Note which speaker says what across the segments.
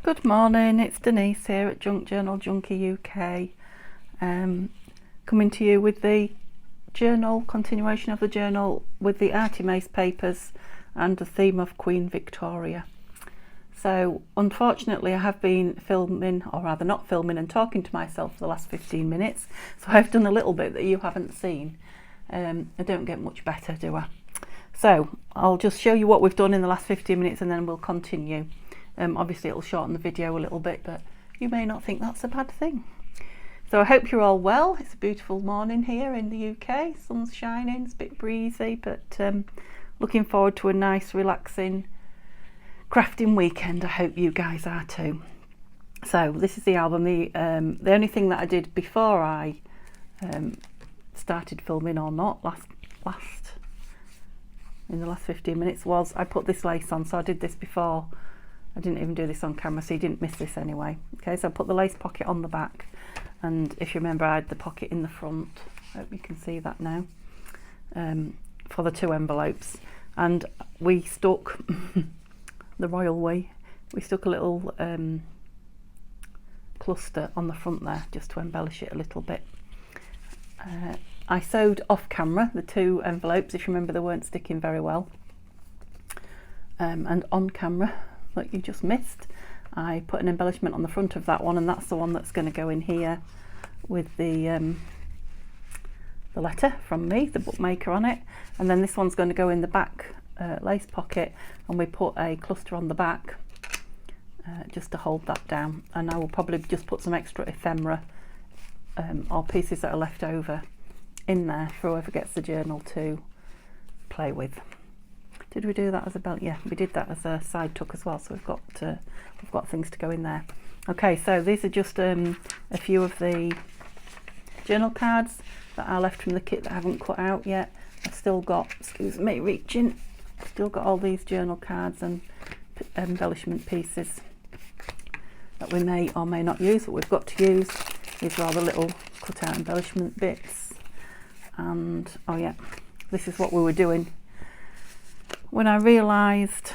Speaker 1: Good morning, it's Denise here at Junk Journal Junkie UK, coming to you with the continuation of the journal with the Artymaze papers and the theme of Queen Victoria. So unfortunately I have been filming, or rather not filming, and talking to myself for the last 15 minutes, so I've done a little bit that you haven't seen. I don't get much better, do I? So I'll just show you what we've done in the last 15 minutes and then we'll continue. Obviously it'll shorten the video a little bit, but you may not think that's a bad thing. So I hope you're all well. It's a beautiful morning here in the UK. Sun's shining, it's a bit breezy, but looking forward to a nice relaxing crafting weekend. I hope you guys are too. So this is the album. The only thing that I did before I started filming, or not, in the last 15 minutes, was I put this lace on. So I did this before. I didn't even do this on camera, so you didn't miss this anyway. Okay, so I put the lace pocket on the back, and if you remember I had the pocket in the front. I hope you can see that now, for the two envelopes. And we stuck the royal way, we stuck a little cluster on the front there just to embellish it a little bit. I sewed off camera the two envelopes. If you remember, they weren't sticking very well, and on camera, that you just missed, I put an embellishment on the front of that one, and that's the one that's going to go in here with the letter from me, the bookmaker, on it. And then this one's going to go in the back lace pocket, and we put a cluster on the back just to hold that down. And I will probably just put some extra ephemera or pieces that are left over in there for whoever gets the journal to play with. Did we do that as a belt? Yeah, we did that as a side tuck as well, so we've got things to go in there. Okay, so these are just a few of the journal cards that are left from the kit that I haven't cut out yet. I've still got, excuse me, reaching, still got all these journal cards and embellishment pieces that we may or may not use, but we've got to use. These are all the little cut out embellishment bits. And oh yeah, this is what we were doing when I realised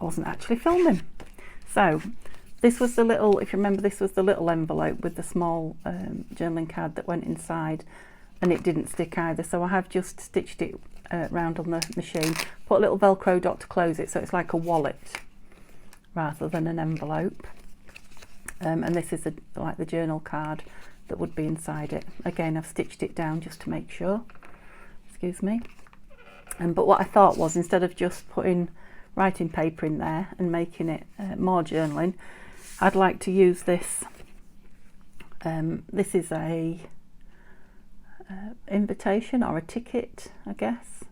Speaker 1: I wasn't actually filming. So this was the little, if you remember, this was the little envelope with the small journaling card that went inside, and it didn't stick either, so I have just stitched it round on the machine, put a little velcro dot to close it so it's like a wallet rather than an envelope. And this is like the journal card that would be inside it. Again, I've stitched it down just to make sure, excuse me. But what I thought was, instead of just putting writing paper in there and making it more journaling, I'd like to use this. This is a invitation or a ticket, I guess,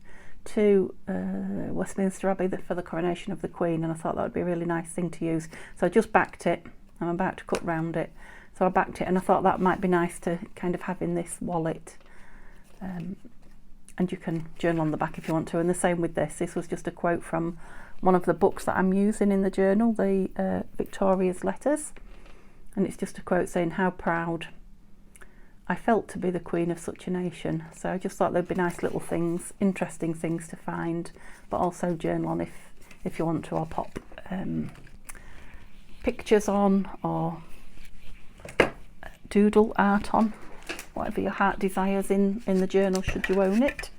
Speaker 1: to Westminster Abbey for the coronation of the Queen, and I thought that would be a really nice thing to use. So I just backed it. I'm about to cut round it, so I backed it, and I thought that might be nice to kind of have in this wallet. And you can journal on the back if you want to. And the same with this. This was just a quote from one of the books that I'm using in the journal, the Victoria's Letters. And it's just a quote saying how proud I felt to be the Queen of such a nation. So I just thought there'd be nice little things, interesting things to find, but also journal on if you want to, or pop pictures on, or doodle art on. Whatever your heart desires in the journal, should you own it.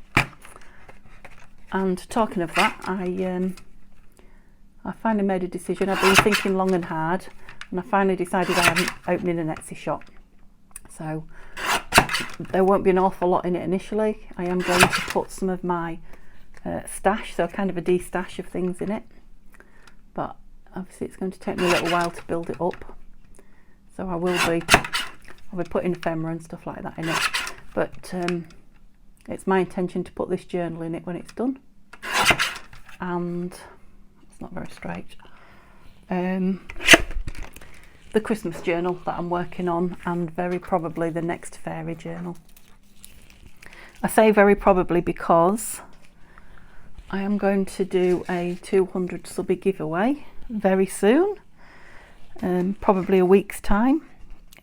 Speaker 1: And talking of that, I finally made a decision. I've been thinking long and hard, and I finally decided I'm opening an Etsy shop. So there won't be an awful lot in it initially. I am going to put some of my stash, so kind of a de-stash of things in it. But obviously it's going to take me a little while to build it up. So I'll be putting ephemera and stuff like that in it, but it's my intention to put this journal in it when it's done. And it's not very straight. The Christmas journal that I'm working on, and very probably the next fairy journal. I say very probably because I am going to do a 200 subby giveaway very soon, probably a week's time,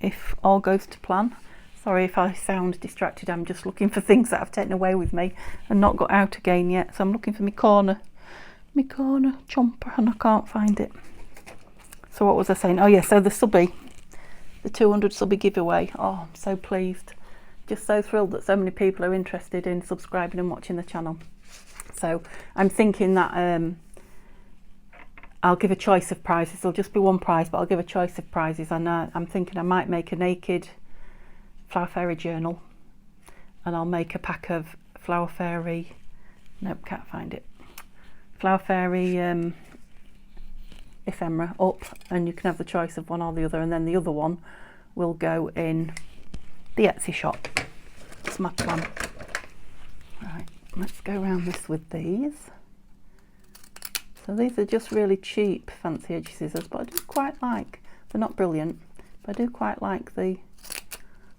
Speaker 1: if all goes to plan. Sorry if I sound distracted, I'm just looking for things that I've taken away with me and not got out again yet. So I'm looking for my corner chomper, and I can't find it. So what was I saying? Oh yeah, so the subby, the 200 subby giveaway. Oh, I'm so pleased. Just so thrilled that so many people are interested in subscribing and watching the channel. So I'm thinking that I'll give a choice of prizes. There'll just be one prize, but I'll give a choice of prizes. And I'm thinking I might make a naked Flower Fairy journal, and I'll make a pack of Flower Fairy, nope, can't find it, Flower Fairy ephemera up, and you can have the choice of one or the other, and then the other one will go in the Etsy shop. That's my plan. Right, let's go around this with these. So these are just really cheap fancy edge scissors, but I do quite like, they're not brilliant, but I do quite like the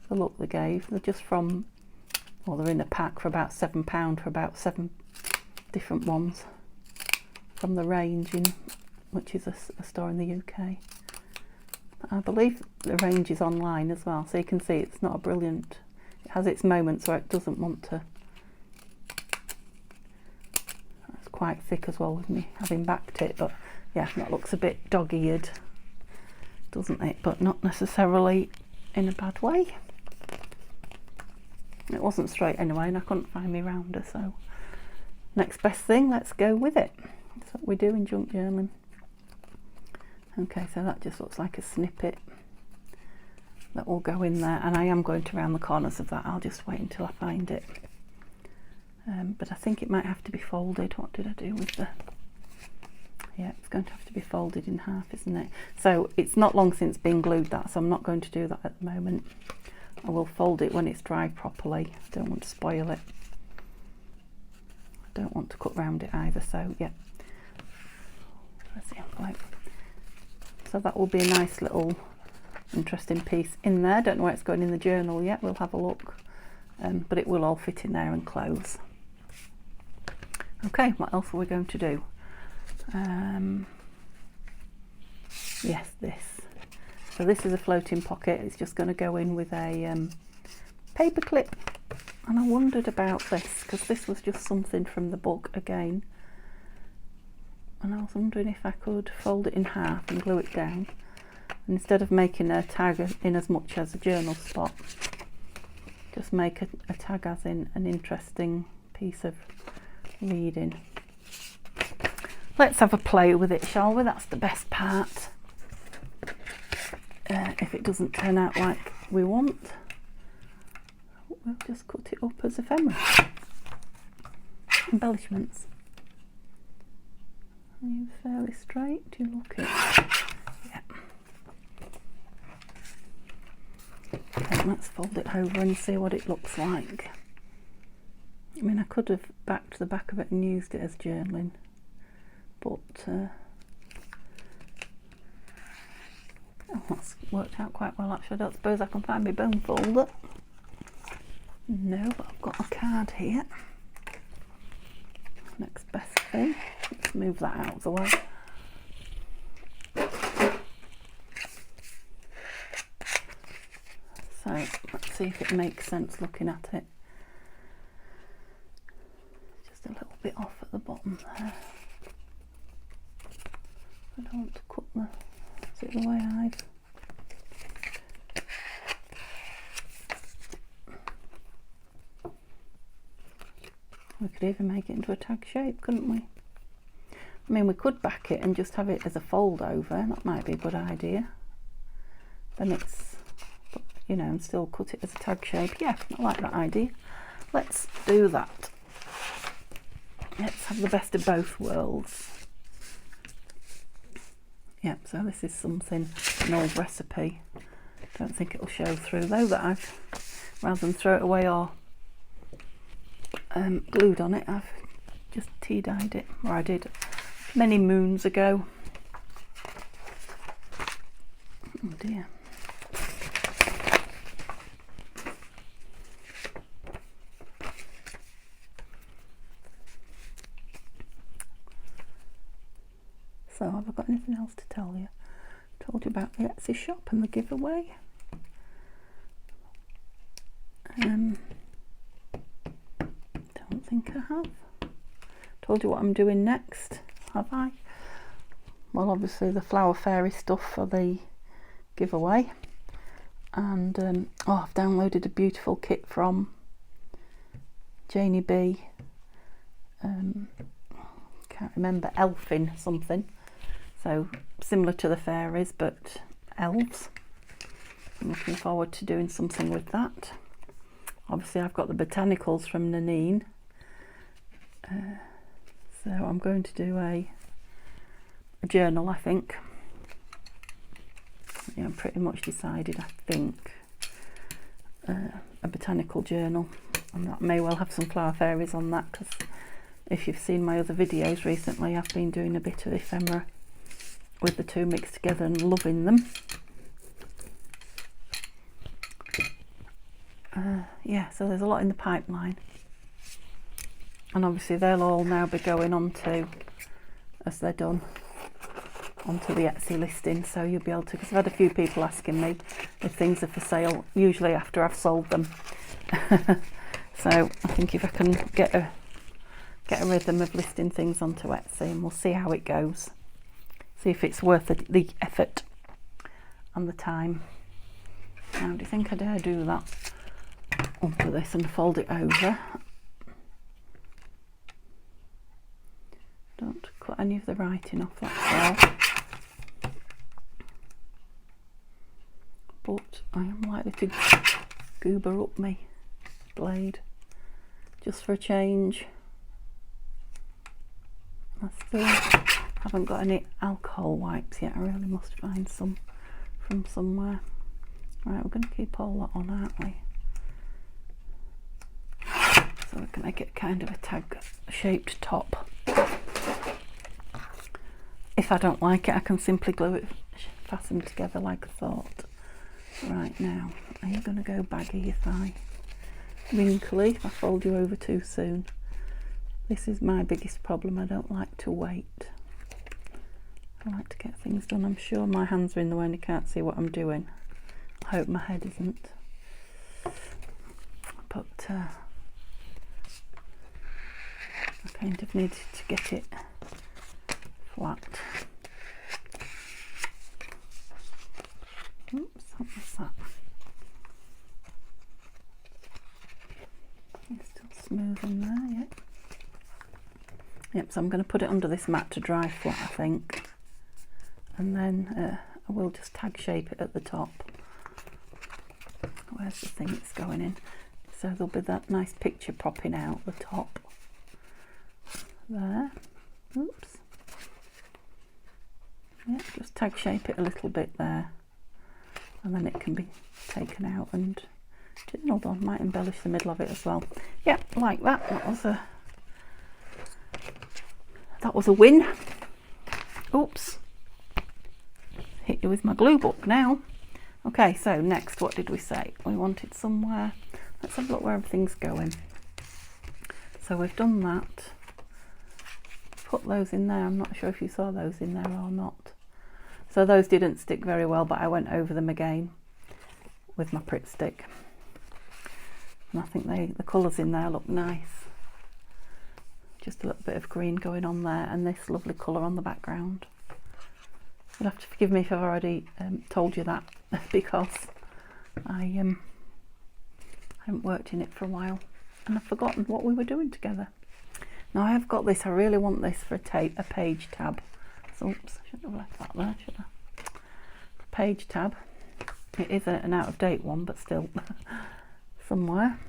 Speaker 1: look they gave. They're just from, well, they're in a pack for about £7 for about 7 different ones from the range, which is a store in the UK. I believe the range is online as well, so you can see it's not a brilliant, it has its moments where it doesn't want to. It's quite thick as well with me having backed it, but yeah, that looks a bit dog-eared, doesn't it? But not necessarily in a bad way. It wasn't straight anyway, and I couldn't find my rounder, so next best thing, let's go with it. That's what we do in junk journaling. Okay, so that just looks like a snippet that will go in there, and I am going to round the corners of that. I'll just wait until I find it. But I think it might have to be folded. What did I do with the... Yeah, it's going to have to be folded in half, isn't it? So it's not long since been glued, that, so I'm not going to do that at the moment. I will fold it when it's dried properly. I don't want to spoil it. I don't want to cut round it either, so yeah. Let's see, like, so that will be a nice little interesting piece in there. Don't know where it's going in the journal yet, we'll have a look. But it will all fit in there and close. Okay, what else are we going to do? Yes, this. So this is a floating pocket. It's just going to go in with a paper clip. And I wondered about this, because this was just something from the book again. And I was wondering if I could fold it in half and glue it down. And instead of making a tag in as much as a journal spot, just make a tag as in an interesting piece of reading. Let's have a play with it, shall we? That's the best part. If it doesn't turn out like we want, we'll just cut it up as ephemera. Embellishments. Are you fairly straight? Do you look it? Yeah. Okay, let's fold it over and see what it looks like. I mean, I could have backed the back of it and used it as journaling, but oh, that's worked out quite well actually. I don't suppose I can find my bone folder. No, but I've got a card here. Next best thing. Let's move that out of the way. So let's see if it makes sense looking at it. Just a little bit off at the bottom there. I don't want to cut the... Is it the way I've... We could even make it into a tag shape, couldn't we? I mean, we could back it and just have it as a fold over. That might be a good idea. Then it's, you know, and still cut it as a tag shape. Yeah, I like that idea. Let's do that. Let's have the best of both worlds. Yep, so this is something, an old recipe. Don't think it'll show through though, that I've, rather than throw it away or glued on it, I've just tea dyed it, or I did many moons ago. Oh dear. So have I got anything else to tell you? Told you about the Etsy shop and the giveaway. Don't think I have. Told you what I'm doing next, have I? well, obviously the flower fairy stuff for the giveaway, and oh, I've downloaded a beautiful kit from Janie B. Can't remember, Elfin something, so similar to the fairies but elves. I'm looking forward to doing something with that. Obviously I've got the botanicals from Nanine, so I'm going to do a journal, I think. Yeah, I'm pretty much decided, I think, a botanical journal, and that may well have some flower fairies on that, because if you've seen my other videos recently, I've been doing a bit of ephemera with the two mixed together and loving them. Yeah, so there's a lot in the pipeline, and obviously they'll all now be going on to, as they're done, onto the Etsy listing, so you'll be able to, because I've had a few people asking me if things are for sale, usually after I've sold them. So I think if I can get a rhythm of listing things onto Etsy, and we'll see how it goes, see if it's worth the effort and the time. Now, do you think I dare do that onto this and fold it over? Don't cut any of the writing off, that's all. But I am likely to goober up my blade just for a change. I still haven't got any alcohol wipes yet. I really must find some from somewhere. Right, we're going to keep all that on, aren't we? So we can make it kind of a tag shaped top. If I don't like it, I can simply glue it, fasten it together like I thought. Right, now, are you going to go baggy if I wrinkly, if I fold you over too soon? This is my biggest problem. I don't like to wait. I like to get things done. I'm sure my hands are in the way and you can't see what I'm doing. I hope my head isn't. But I kind of needed to get it flat. Oops, what was that? It's still smooth in there, yeah. Yep, so I'm going to put it under this mat to dry flat, I think, and then I will just tag shape it at the top. Where's the thing it's going in? So there'll be that nice picture popping out the top there. Oops. Yeah, just tag shape it a little bit there, and then it can be taken out and hold on, might embellish the middle of it as well. Yeah, like that. That was a win. Oops. Hit you with my glue book now. Okay, so next, what did we say? We wanted somewhere. Let's have a look where everything's going. So we've done that. Put those in there. I'm not sure if you saw those in there or not. So those didn't stick very well, but I went over them again with my Pritt stick. And I think the colours in there look nice. Just a little bit of green going on there, and this lovely colour on the background. You'll have to forgive me if I've already told you that, because I haven't worked in it for a while and I've forgotten what we were doing together. Now I have got this, I really want this for a page tab. So, oops, I shouldn't have left that there, should I? Page tab. It is an out of date one, but still somewhere.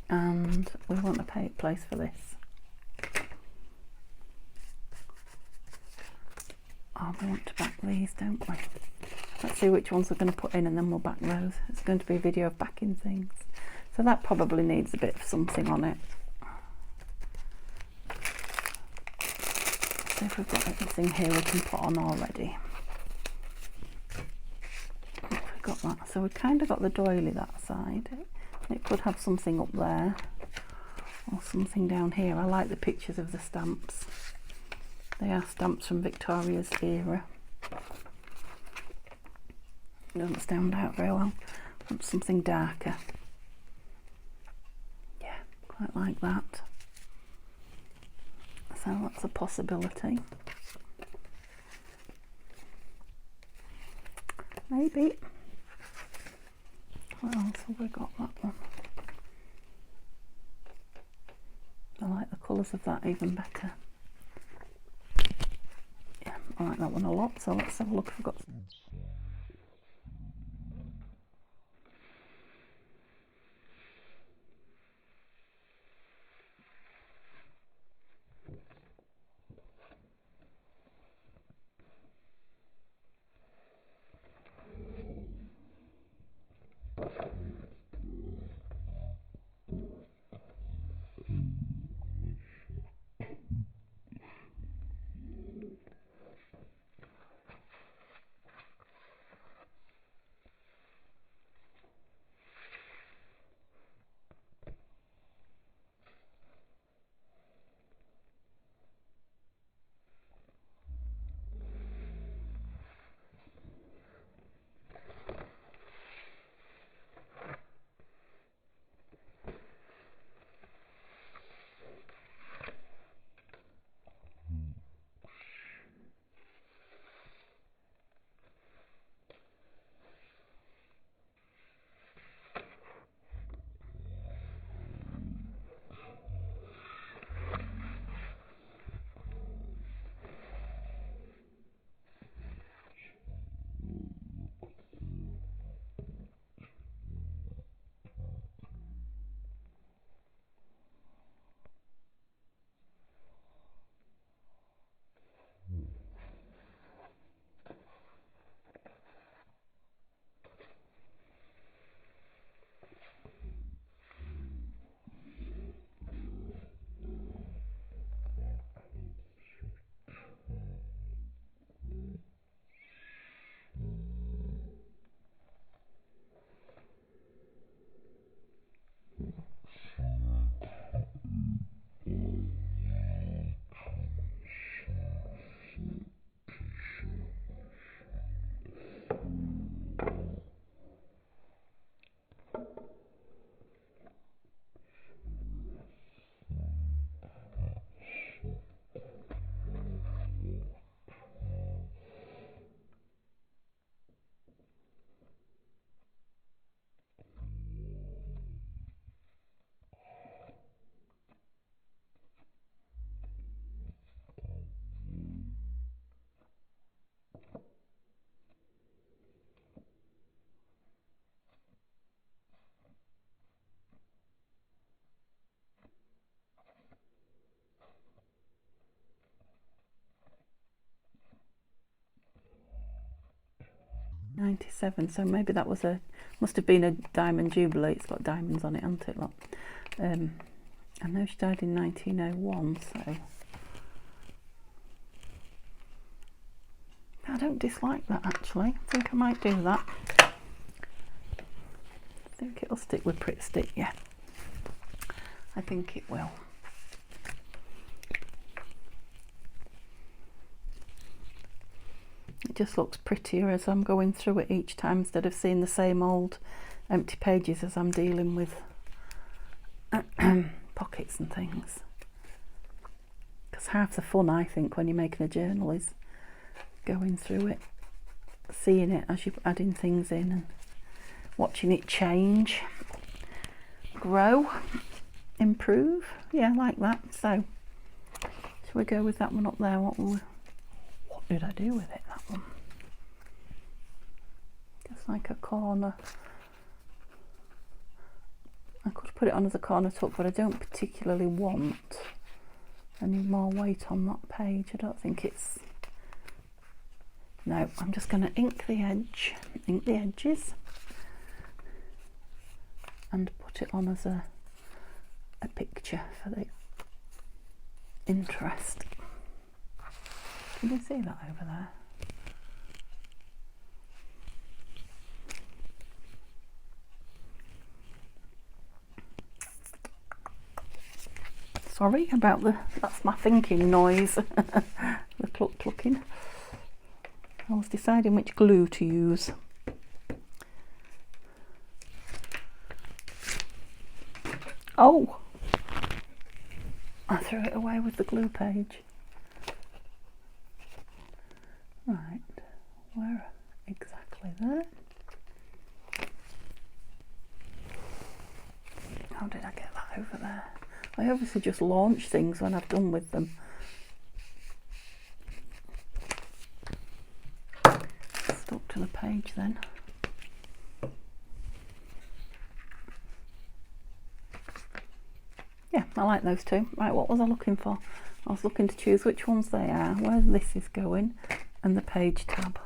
Speaker 1: And we want a place for this. Oh, we want to back these, don't we? Let's see which ones we're going to put in, and then we'll back those. It's going to be a video of backing things. So that probably needs a bit of something on it. See if we've got anything here we can put on already. We've got that. So we've kind of got the doily that side. It could have something up there or something down here. I like the pictures of the stamps. They are stamps from Victoria's era. Doesn't stand out very well. I want something darker. Yeah, quite like that. So that's a possibility. maybe. What else have we got? That one. I like the colours of that even better. Yeah, I like that one a lot, so let's have a look if we've got... '97, so maybe that was must have been a diamond jubilee. It's got diamonds on it, hasn't it? Look. I know she died in 1901, so I don't dislike that actually. I think I might do that. I think it'll stick with Pritt Stick, yeah. I think it will. It just looks prettier as I'm going through it each time, instead of seeing the same old empty pages as I'm dealing with pockets and things. Because half the fun, I think, when you're making a journal is going through it, seeing it as you're adding things in and watching it change, grow, improve. Yeah, I like that. So shall we go with that one up there? What did I do with it, that one? Just like a corner. I could put it on as a corner tuck, but I don't particularly want any more weight on that page. I don't think it's... No, I'm just going to ink the edges and put it on as a picture for the interest. Can you see that over there? Sorry about that's my thinking noise. The clucking. I was deciding which glue to use. Oh! I threw it away with the glue page. Right, where exactly? There. there. How did I get that over there? I obviously just launch things when I've done with them. Stuck to the page then. Yeah, I like those two. Right, what was I looking for? I was looking to choose which ones they are, where this is going, and the page tab.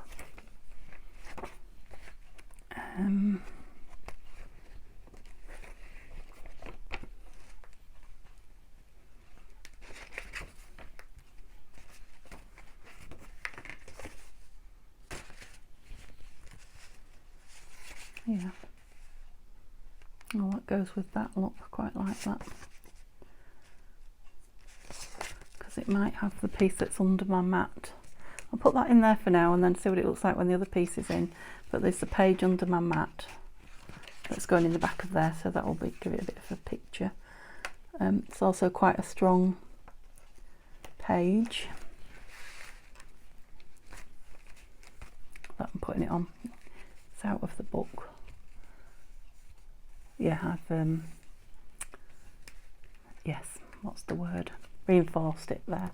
Speaker 1: Yeah. Oh, that goes with that look. I quite like that. Because it might have the piece that's under my mat. I'll put that in there for now and then see what it looks like when the other piece is in. But there's the page under my mat that's going in the back of there, so that will give it a bit of a picture. It's also quite a strong page that I'm putting it on. It's out of the book. Yeah, I've yes, what's the word? Reinforced it there.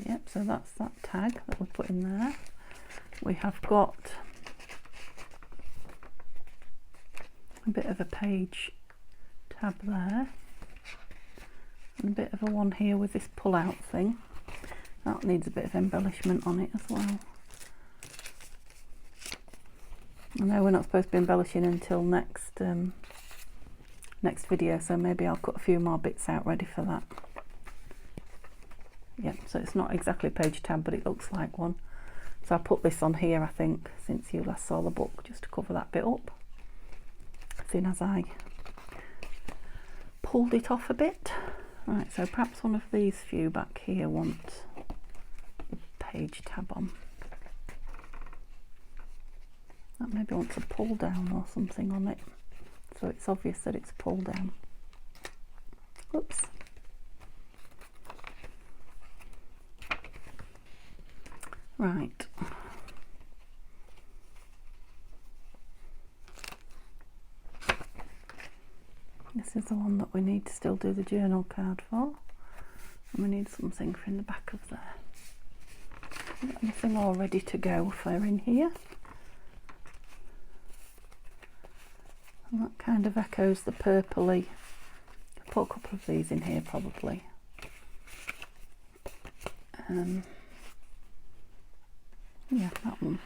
Speaker 1: Yep, so that's that tag that we put in there. We have got a bit of a page tab there, and a bit of a one here with this pull out thing. That needs a bit of embellishment on it as well. I know we're not supposed to be embellishing until next video, so maybe I'll cut a few more bits out ready for that. Yeah, so it's not exactly a page tab, but it looks like one. So I put this on here, I think, since you last saw the book, just to cover that bit up. Seeing as I pulled it off a bit. Right, so perhaps one of these few back here want the page tab on. That maybe wants a pull down or something on it, so it's obvious that it's pull down. Oops. Right. This is the one that we need to still do the journal card for. And we need something for in the back of there. Got anything all ready to go for in here? And that kind of echoes the purpley. I'll put a couple of these in here probably. Yeah, that one.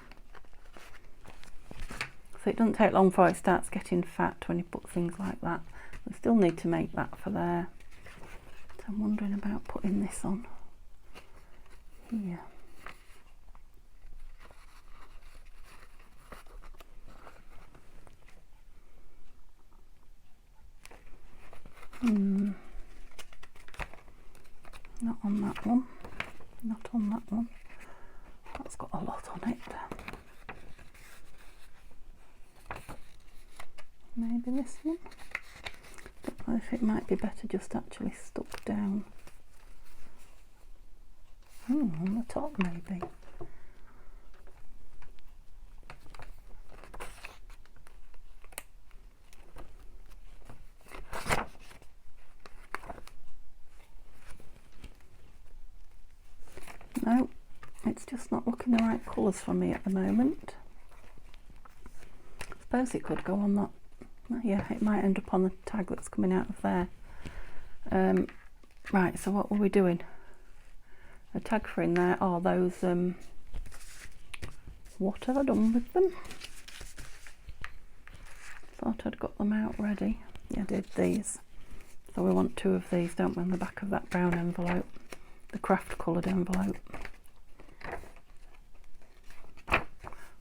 Speaker 1: So it doesn't take long before it starts getting fat when you put things like that. We still need to make that for there. So I'm wondering about putting this on here. Not on that one. Not on that one. That's got a lot on it. Maybe this one. Don't know if it might be better just actually stuck down. On the top maybe. No, it's just not looking the right colours for me at the moment. I suppose it could go on that. Yeah, it might end up on the tag that's coming out of there. Right, so what were we doing? A tag for in there are those, what have I done with them? Thought I'd got them out ready. Yeah, I did these. So we want two of these, don't we, on the back of that brown envelope, the craft coloured envelope.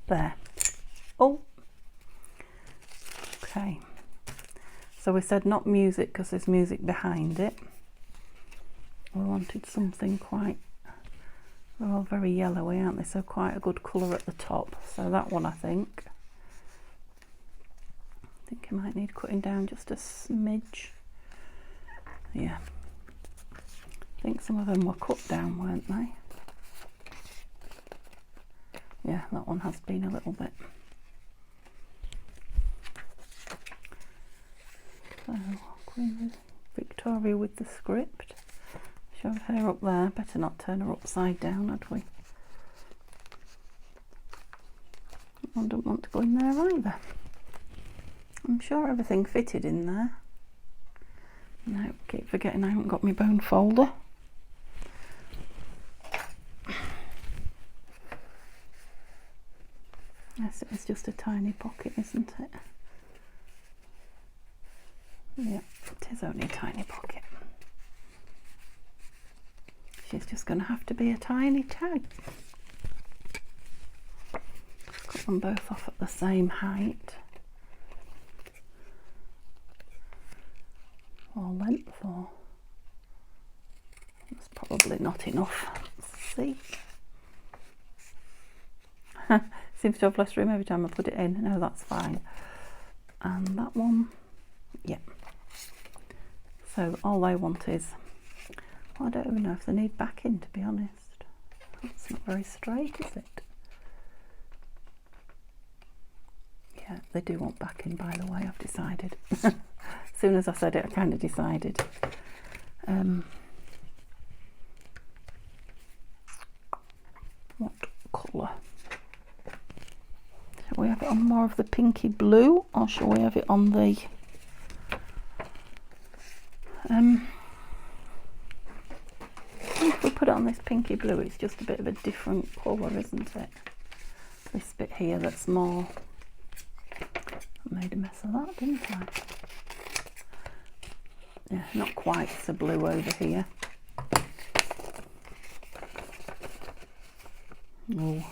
Speaker 1: There. Oh! Okay. So we said not music because there's music behind it. We wanted something quite, they're all very yellowy, aren't they? So quite a good colour at the top. So that one, I think you might need cutting down just a smidge. Yeah. I think some of them were cut down, weren't they? Yeah, that one has been a little bit. So, Queen Victoria with the script. Shove her up there. Better not turn her upside down, had we? I don't want to go in there either. I'm sure everything fitted in there. No, keep forgetting I haven't got my bone folder. Yes, it's just a tiny pocket, isn't it? Yeah, it is only a tiny pocket. She's just going to have to be a tiny tag. Cut them both off at the same height. Or length, or that's probably not enough. Let's see. Seems to have less room every time I put it in. No, that's fine. And that one, yeah. So all I want is, well, I don't even know if they need backing, to be honest. It's not very straight, is it? Yeah, they do want backing, by the way, I've decided. As soon as I said it, I kind of decided. What colour? Shall we have it on more of the pinky blue, or shall we have it on the if we put it on this pinky blue, it's just a bit of a different colour, isn't it? This bit here that's more, I made a mess of that, didn't I? Yeah, not quite so blue over here. Oh,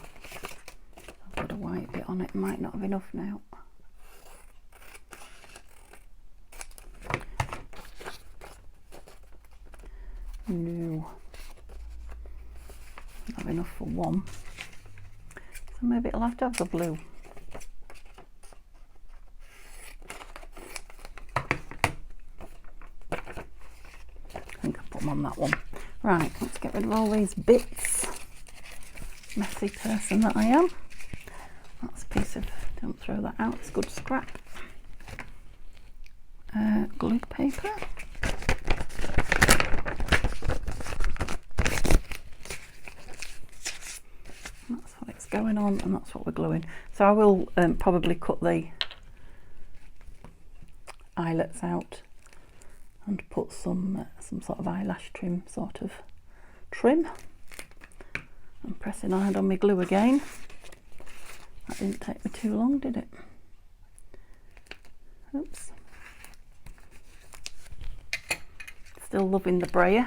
Speaker 1: I've got a white bit on it, might not have enough now. No, not enough for one, so maybe it'll have to have the blue. I think I'll put them on that one. Right, let's get rid of all these bits. Messy person that I am. That's a piece of, don't throw that out, it's good scrap. Glue paper. That's what it's going on, and that's what we're gluing. So I will probably cut the eyelets out and put some sort of eyelash trim sort of trim. I'm pressing hard on my glue again. That didn't take me too long, did it? Oops. Still loving the brayer.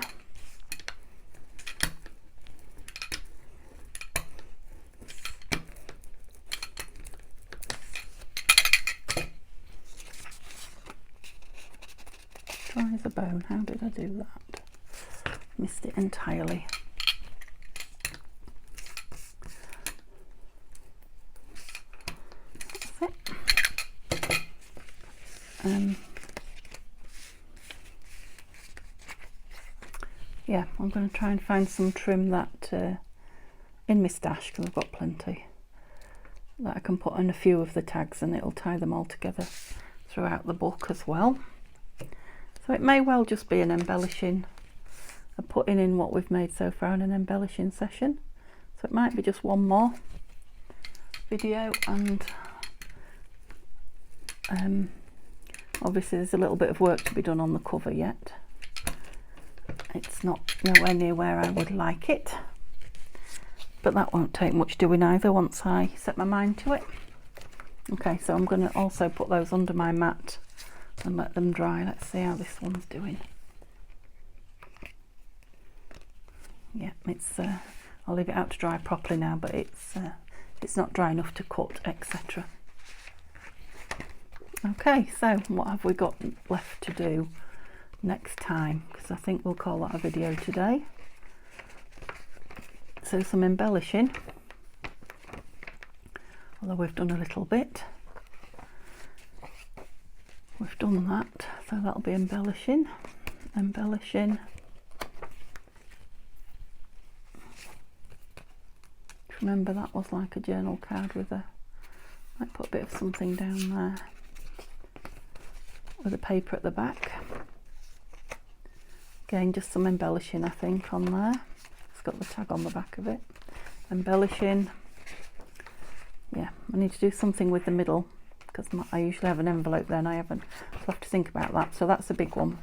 Speaker 1: Dry as a bone. How did I do that? Missed it entirely. That's it. Yeah, I'm going to try and find some trim that in my stash, because I've got plenty, that I can put on a few of the tags, and it'll tie them all together throughout the book as well. So it may well just be an embellishing, a putting in what we've made so far in an embellishing session. So it might be just one more video, and obviously there's a little bit of work to be done on the cover yet. It's not nowhere near where I would like it, but that won't take much doing either once I set my mind to it. Okay, so I'm going to also put those under my mat and let them dry. Let's see how this one's doing. Yeah, it's I'll leave it out to dry properly now, but it's not dry enough to cut, etc. Okay, so what have we got left to do next time? Because I think we'll call that a video today. So some embellishing, although we've done a little bit. We've done that, so that'll be embellishing. remember that was like a journal card with a, might put a bit of something down there with a paper at the back. Again, just some embellishing I think on there. It's got the tag on the back of it. Embellishing. Yeah, I need to do something with the middle because I usually have an envelope there and I haven't, so I have to think about that. So that's a big one.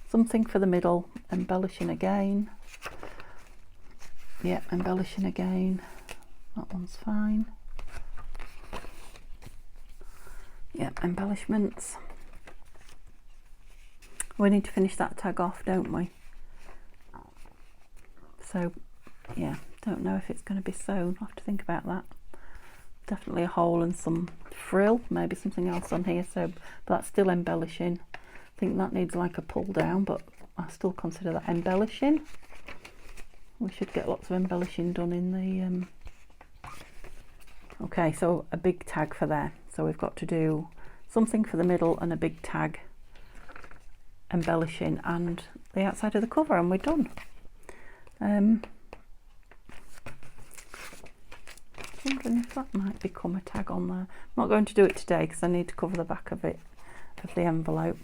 Speaker 1: Something for the middle, embellishing again. Yeah, embellishing again. That one's fine. Yeah, embellishments. We need to finish that tag off, don't we? So, yeah, don't know if it's going to be sewn. I'll have to think about that. Definitely a hole and some frill, maybe something else on here. So, but that's still embellishing. I think that needs like a pull down, but I still consider that embellishing. We should get lots of embellishing done in the okay, so a big tag for there. So we've got to do something for the middle and a big tag, embellishing, and the outside of the cover, and we're done. Wondering if that might become a tag on there. I'm not going to do it today because I need to cover the back of it, of the envelope.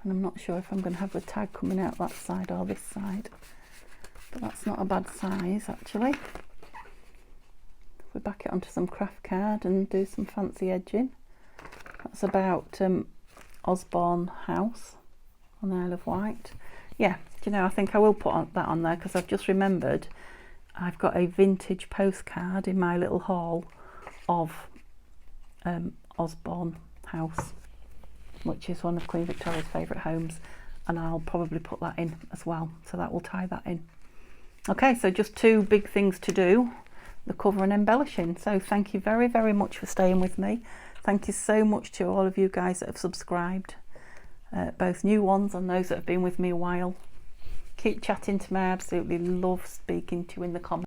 Speaker 1: And I'm not sure if I'm going to have the tag coming out that side or this side. But that's not a bad size actually. We back it onto some craft card and do some fancy edging. That's about Osborne House on the Isle of Wight. Yeah, do you know, I think I will put that on there because I've just remembered I've got a vintage postcard in my little haul of Osborne House, which is one of Queen Victoria's favourite homes, and I'll probably put that in as well, so that will tie that in. Okay, so just two big things to do, the cover and embellishing. So thank you very, very much for staying with me. Thank you so much to all of you guys that have subscribed, both new ones and those that have been with me a while. Keep chatting to me. I absolutely love speaking to you in the comments.